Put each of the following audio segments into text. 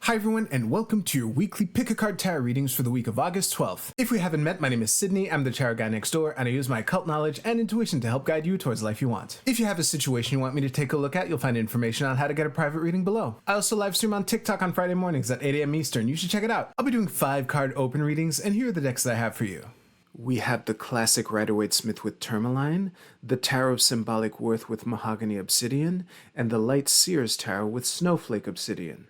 Hi everyone, and welcome to your weekly Pick-a-Card Tarot readings for the week of August 12th. If we haven't met, my name is Sydney, I'm the tarot guy next door, and I use my occult knowledge and intuition to help guide you towards the life you want. If you have a situation you want me to take a look at, you'll find information on how to get a private reading below. I also live stream on TikTok on Friday mornings at 8 a.m. Eastern, you should check it out. I'll be doing 5-card open readings, and here are the decks that I have for you. We have the classic Rider-Waite-Smith with Tourmaline, the Tarot of Symbolic Worth with Mahogany Obsidian, and the Light Seers Tarot with Snowflake Obsidian.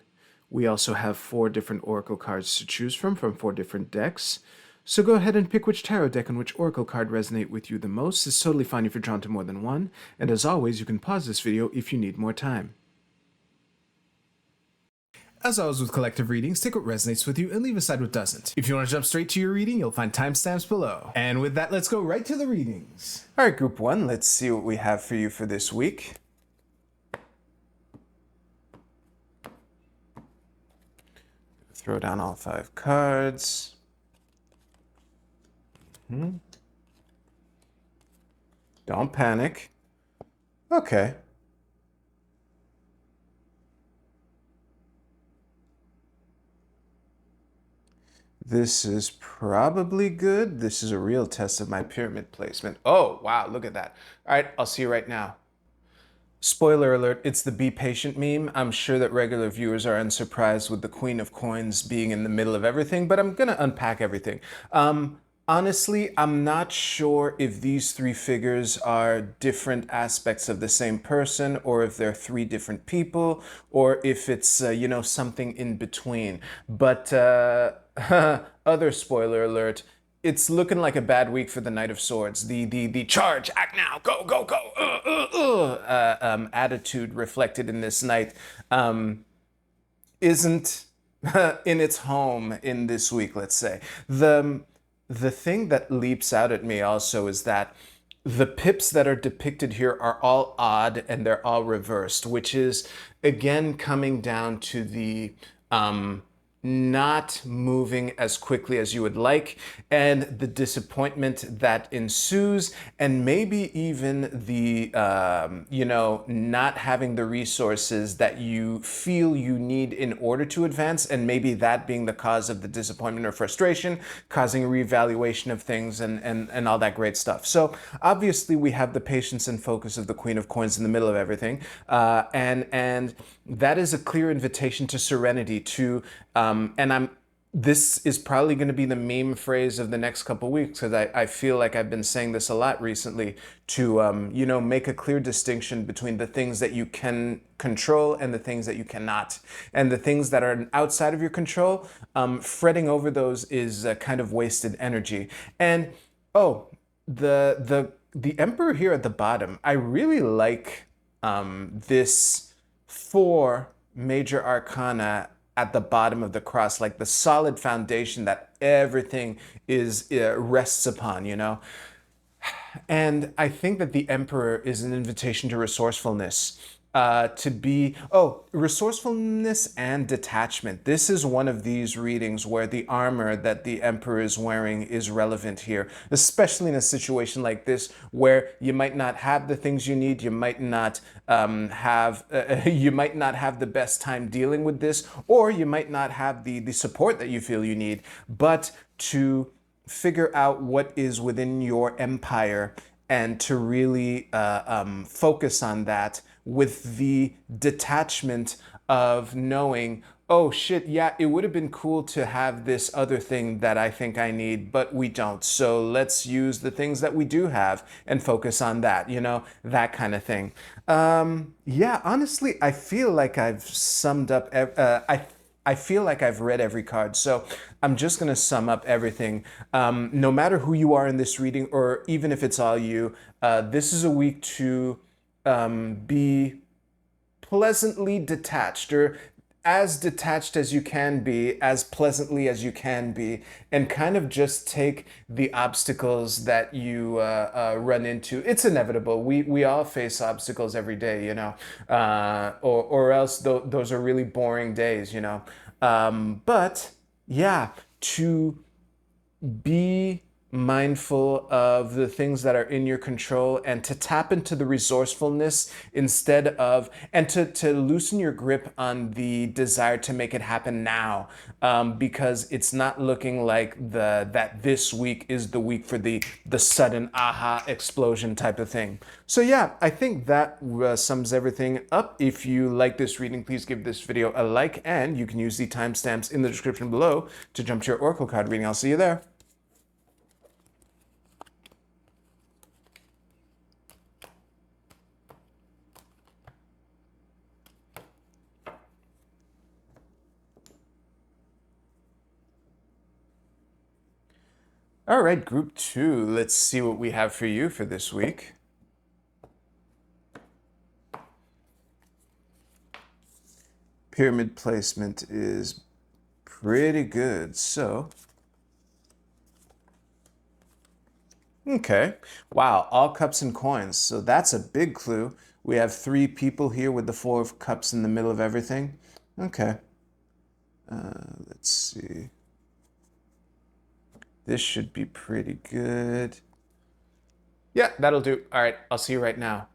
We also have 4 different oracle cards to choose from 4 different decks. So go ahead and pick which tarot deck and which oracle card resonate with you the most. It's totally fine if you're drawn to more than one. And as always, you can pause this video if you need more time. As always with collective readings, take what resonates with you and leave aside what doesn't. If you want to jump straight to your reading, you'll find timestamps below. And with that, let's go right to the readings. All right, group 1, let's see what we have for you for this week. Throw down all 5 cards. Don't panic. Okay. This is probably good. This is a real test of my pyramid placement. Oh, wow, look at that. All right, I'll see you right now. Spoiler alert, it's the be patient meme. I'm sure that regular viewers are unsurprised with the Queen of Coins being in the middle of everything, but I'm gonna unpack everything. Honestly, I'm not sure if these 3 figures are different aspects of the same person, or if they're 3 different people, or if it's, you know, something in between. But other spoiler alert, it's looking like a bad week for the Knight of Swords. The charge, act now, go, go, go, attitude reflected in this knight isn't in its home in this week, let's say. The thing that leaps out at me also is that the pips that are depicted here are all odd and they're all reversed, which is, again, coming down to the not moving as quickly as you would like, and the disappointment that ensues, and maybe even the, you know, not having the resources that you feel you need in order to advance, and maybe that being the cause of the disappointment or frustration, causing a reevaluation of things and all that great stuff. So obviously we have the patience and focus of the Queen of Coins in the middle of everything, and that is a clear invitation to serenity, to this is probably going to be the meme phrase of the next couple weeks, because I feel like I've been saying this a lot recently, to you know, make a clear distinction between the things that you can control and the things that you cannot. And the things that are outside of your control, fretting over those is kind of wasted energy. And oh, the Emperor here at the bottom, I really like this 4 major arcana at the bottom of the cross, like the solid foundation that everything is rests upon, you know? And I think that the Emperor is an invitation to resourcefulness, to be, resourcefulness and detachment. This is one of these readings where the armor that the Emperor is wearing is relevant here, especially in a situation like this where you might not have the things you need, you might not you might not have the best time dealing with this, or you might not have the support that you feel you need, but to figure out what is within your empire and to really focus on that with the detachment of knowing, oh shit, yeah, it would have been cool to have this other thing that I think I need, but we don't. So let's use the things that we do have and focus on that, you know, that kind of thing. Yeah, honestly, I feel like I've summed up, I feel like I've read every card, so I'm just going to sum up everything. No matter who you are in this reading, or even if it's all you, this is a week to be pleasantly detached, or as detached as you can be, as pleasantly as you can be, and kind of just take the obstacles that you run into. It's inevitable. We all face obstacles every day, you know, or else those are really boring days, you know. But yeah, to be mindful of the things that are in your control, and to tap into the resourcefulness instead of, and to loosen your grip on the desire to make it happen now, because it's not looking like that this week is the week for the sudden aha explosion type of thing. So yeah, I think that sums everything up. If you like this reading, please give this video a like, and you can use the timestamps in the description below to jump to your Oracle card reading. I'll see you there. All right, group 2, let's see what we have for you for this week. Pyramid placement is pretty good, so. Okay, wow, all cups and coins, so that's a big clue. We have 3 people here with the 4 of cups in the middle of everything. Okay, let's see. This should be pretty good. Yeah, that'll do. All right, I'll see you right now.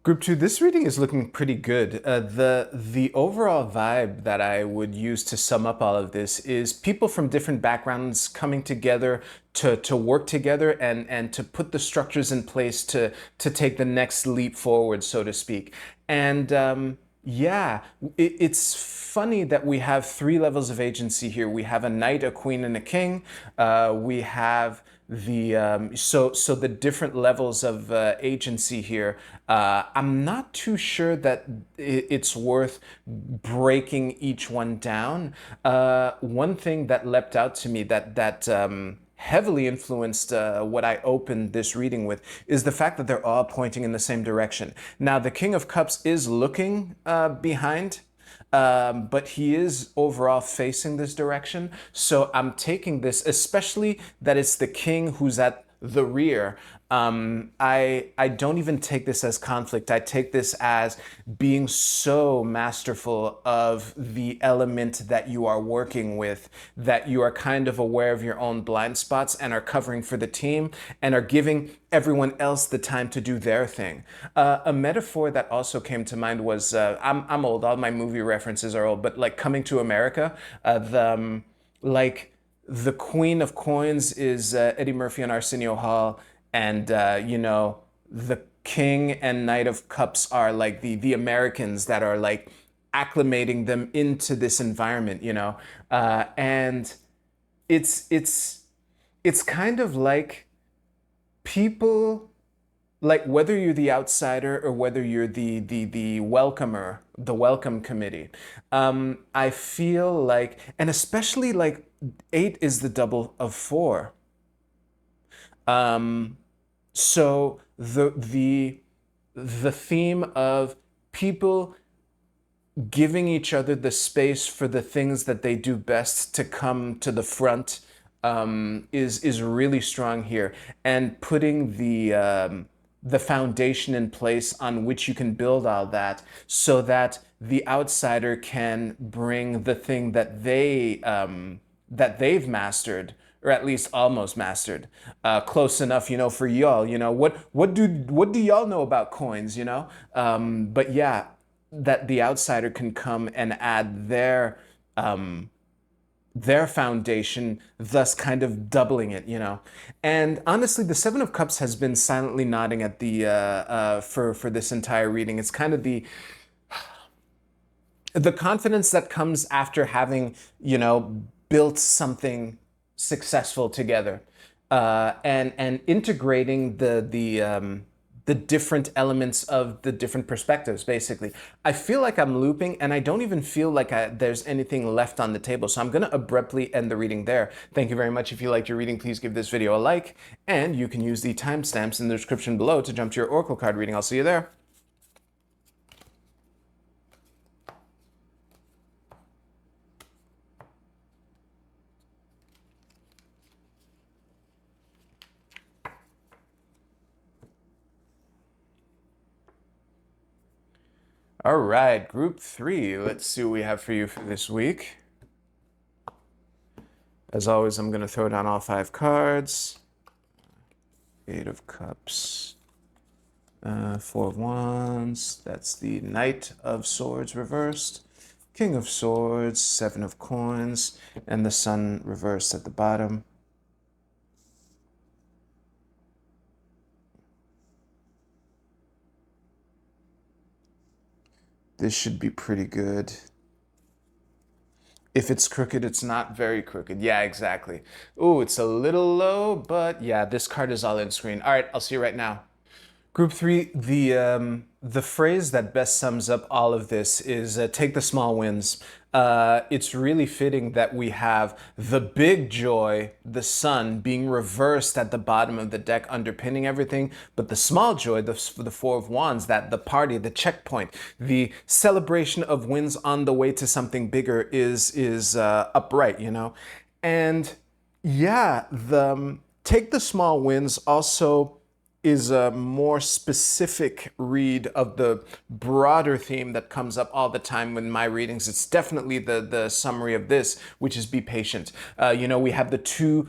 Group 2, this reading is looking pretty good. The overall vibe that I would use to sum up all of this is people from different backgrounds coming together to work together and to put the structures in place to take the next leap forward, so to speak. And yeah, it's funny that we have 3 levels of agency here. We have a knight, a queen, and a king. We have the so the different levels of agency here. I'm not too sure that it's worth breaking each one down. One thing that leapt out to me that heavily influenced what I opened this reading with is the fact that they're all pointing in the same direction. Now, the King of Cups is looking behind, but he is overall facing this direction. So I'm taking this, especially that it's the king who's at the rear. I don't even take this as conflict. I take this as being so masterful of the element that you are working with, that you are kind of aware of your own blind spots and are covering for the team and are giving everyone else the time to do their thing. A metaphor that also came to mind was, I'm old, all my movie references are old, but like Coming to America, the Queen of Coins is Eddie Murphy and Arsenio Hall, and you know, the King and Knight of Cups are like the Americans that are like acclimating them into this environment, you know, and it's kind of like people, like whether you're the outsider or whether you're the welcomer, the welcome committee. I feel like, and especially like 8 is the double of 4. So the theme of people giving each other the space for the things that they do best to come to the front is really strong here, and putting the foundation in place on which you can build all that, so that the outsider can bring the thing that they've mastered, or at least almost mastered, close enough, you know, for y'all. You know, what do y'all know about coins? You know, but yeah, that the outsider can come and add their foundation, thus kind of doubling it, you know. And honestly, the 7 of Cups has been silently nodding at the for this entire reading. It's kind of the confidence that comes after having, you know, built something successful together, and integrating the different elements of the different perspectives, basically. I feel like I'm looping, and I don't even feel like there's anything left on the table, so I'm gonna abruptly end the reading there. Thank you very much. If you liked your reading, please give this video a like, and you can use the timestamps in the description below to jump to your Oracle card reading. I'll see you there. All right, group 3. Let's see what we have for you for this week. As always, I'm going to throw down all 5 cards. Eight of Cups. Four of Wands. That's the Knight of Swords reversed. King of Swords, Seven of Coins, and the Sun reversed at the bottom. This should be pretty good. If it's crooked, it's not very crooked. Yeah, exactly. Ooh, it's a little low, but yeah, this card is all in screen. All right, I'll see you right now. Group 3, the phrase that best sums up all of this is take the small wins. It's really fitting that we have the big joy, the sun, being reversed at the bottom of the deck, underpinning everything, but the small joy, the Four of Wands, that the party, the checkpoint, the celebration of wins on the way to something bigger is upright, you know? And yeah, the take the small wins also is a more specific read of the broader theme that comes up all the time in my readings. It's definitely the summary of this, which is be patient. You know, we have the two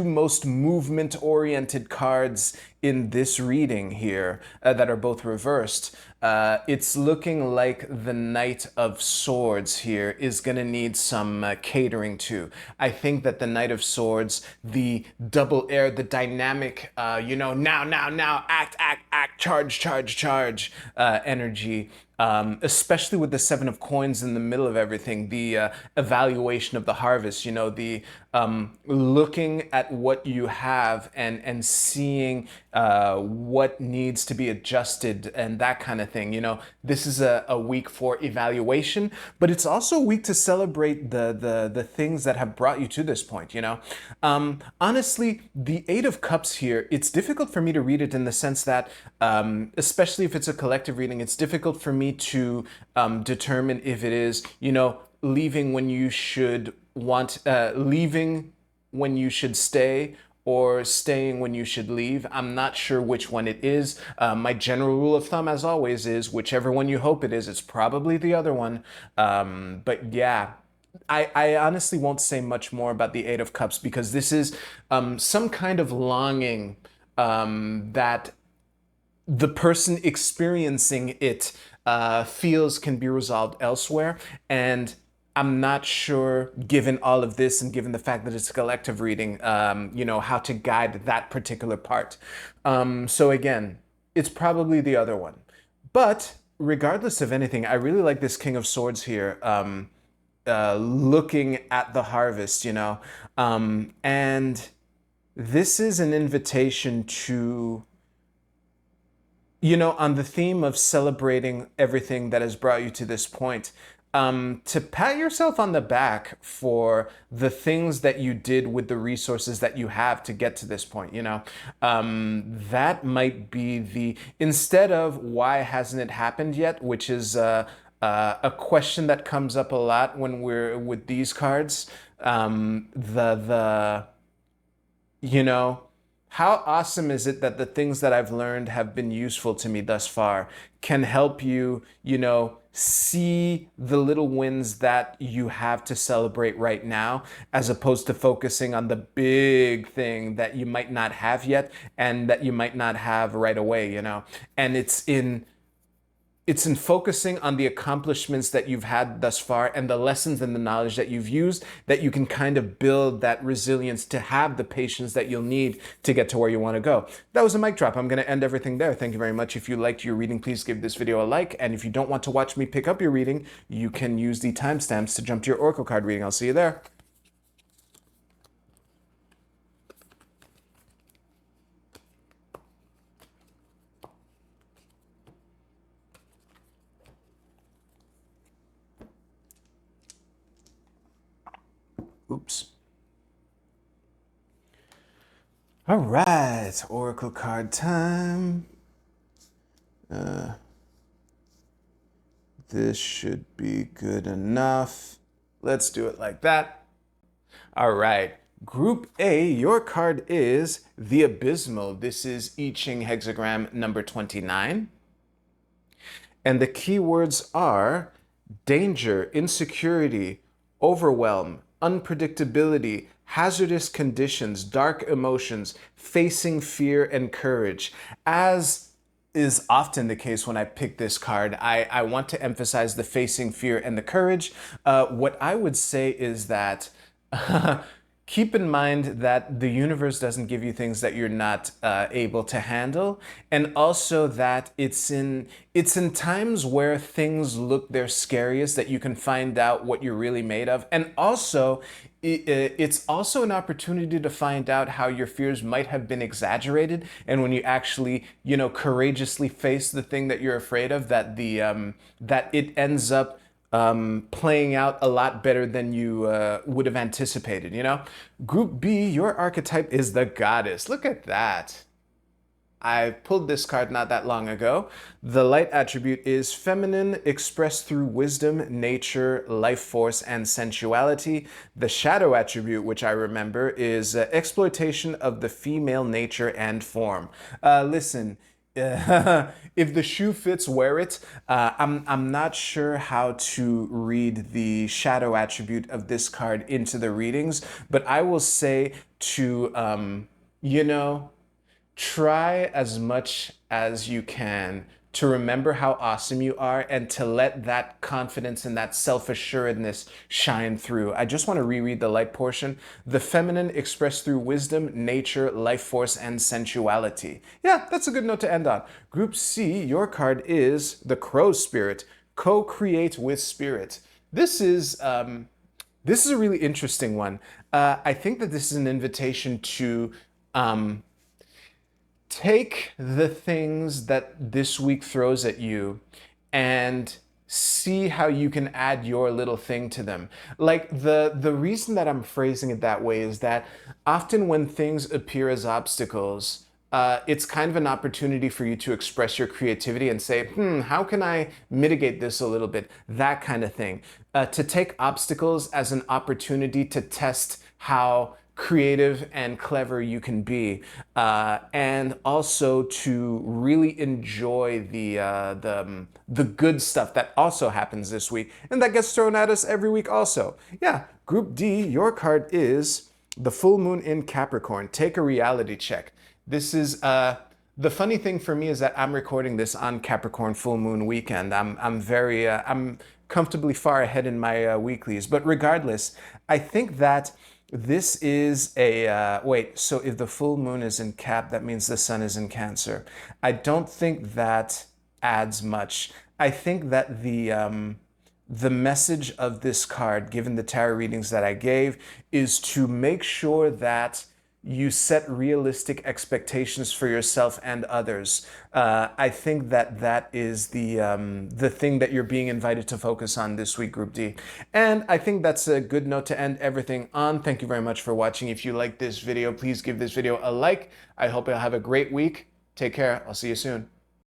most movement-oriented cards in this reading here that are both reversed. It's looking like the Knight of Swords here is going to need some catering to. I think that the Knight of Swords, the double air, the dynamic, you know, now, act, charge energy, especially with the Seven of Coins in the middle of everything, the evaluation of the harvest, you know, the looking at what you have and seeing what needs to be adjusted and that kind of thing. You know, this is a week for evaluation, but it's also a week to celebrate the things that have brought you to this point, you know. Honestly, the Eight of Cups here, it's difficult for me to read it in the sense that, especially if it's a collective reading, it's difficult for me to determine if it is, you know, leaving when you should leaving when you should stay or staying when you should leave. I'm not sure which one it is. My general rule of thumb, as always, is whichever one you hope it is, it's probably the other one. But yeah, I honestly won't say much more about the Eight of Cups because this is some kind of longing that the person experiencing it feels can be resolved elsewhere. And I'm not sure, given all of this and given the fact that it's a collective reading, you know, how to guide that particular part. So again, it's probably the other one. But regardless of anything, I really like this King of Swords here, looking at the harvest, you know. And this is an invitation to, you know, on the theme of celebrating everything that has brought you to this point, to pat yourself on the back for the things that you did with the resources that you have to get to this point, you know. That might be the, instead of why hasn't it happened yet, which is a question that comes up a lot when we're with these cards, you know, how awesome is it that the things that I've learned have been useful to me thus far, can help you, you know, see the little wins that you have to celebrate right now, as opposed to focusing on the big thing that you might not have yet and that you might not have right away, you know. And it's in focusing on the accomplishments that you've had thus far and the lessons and the knowledge that you've used, that you can kind of build that resilience to have the patience that you'll need to get to where you want to go. That was a mic drop. I'm going to end everything there. Thank you very much. If you liked your reading, please give this video a like. And if you don't want to watch me pick up your reading, you can use the timestamps to jump to your Oracle card reading. I'll see you there. Oops. All right, Oracle card time. This should be good enough. Let's do it like that. All right, Group A, your card is the Abysmal. This is I Ching hexagram number 29. And the keywords are danger, insecurity, overwhelm, unpredictability, hazardous conditions, dark emotions, facing fear and courage. As is often the case when I pick this card, I want to emphasize the facing fear and the courage. What I would say is that keep in mind that the universe doesn't give you things that you're not able to handle, and also that it's in times where things look their scariest that you can find out what you're really made of, and also it's also an opportunity to find out how your fears might have been exaggerated, and when you actually, courageously face the thing that you're afraid of, that that it ends up playing out a lot better than you would have anticipated, Group B, your archetype is the goddess. Look at that. I pulled this card not that long ago. The light attribute is feminine, expressed through wisdom, nature, life force, and sensuality. The shadow attribute, which I remember, is exploitation of the female nature and form. Listen, if the shoe fits, wear it. I'm not sure how to read the shadow attribute of this card into the readings, but I will say to, try as much as you can to remember how awesome you are and to let that confidence and that self-assuredness shine through. I just want to reread the light portion. The feminine expressed through wisdom, nature, life force, and sensuality. Yeah, that's a good note to end on. Group C, your card is the Crow Spirit. Co-create with spirit. This is a really interesting one. I think that this is an invitation to take the things that this week throws at you and see how you can add your little thing to them. Like the reason that I'm phrasing it that way is that often when things appear as obstacles, it's kind of an opportunity for you to express your creativity and say, how can I mitigate this a little bit? That kind of thing. To take obstacles as an opportunity to test how creative and clever you can be, and also to really enjoy the good stuff that also happens this week and that gets thrown at us every week also. Yeah, Group D, your card is the full moon in Capricorn. Take a reality check. This is the funny thing for me is that I'm recording this on Capricorn full moon weekend. I'm comfortably far ahead in my weeklies, but regardless, I think that this is a, so if the full moon is in Cap, that means the sun is in Cancer. I don't think that adds much. I think that the message of this card, given the tarot readings that I gave, is to make sure that you set realistic expectations for yourself and others. I think that that is the thing that you're being invited to focus on this week, Group D. And I think that's a good note to end everything on. Thank you very much for watching. If you like this video, please give this video a like. I hope you'll have a great week. Take care. I'll see you soon.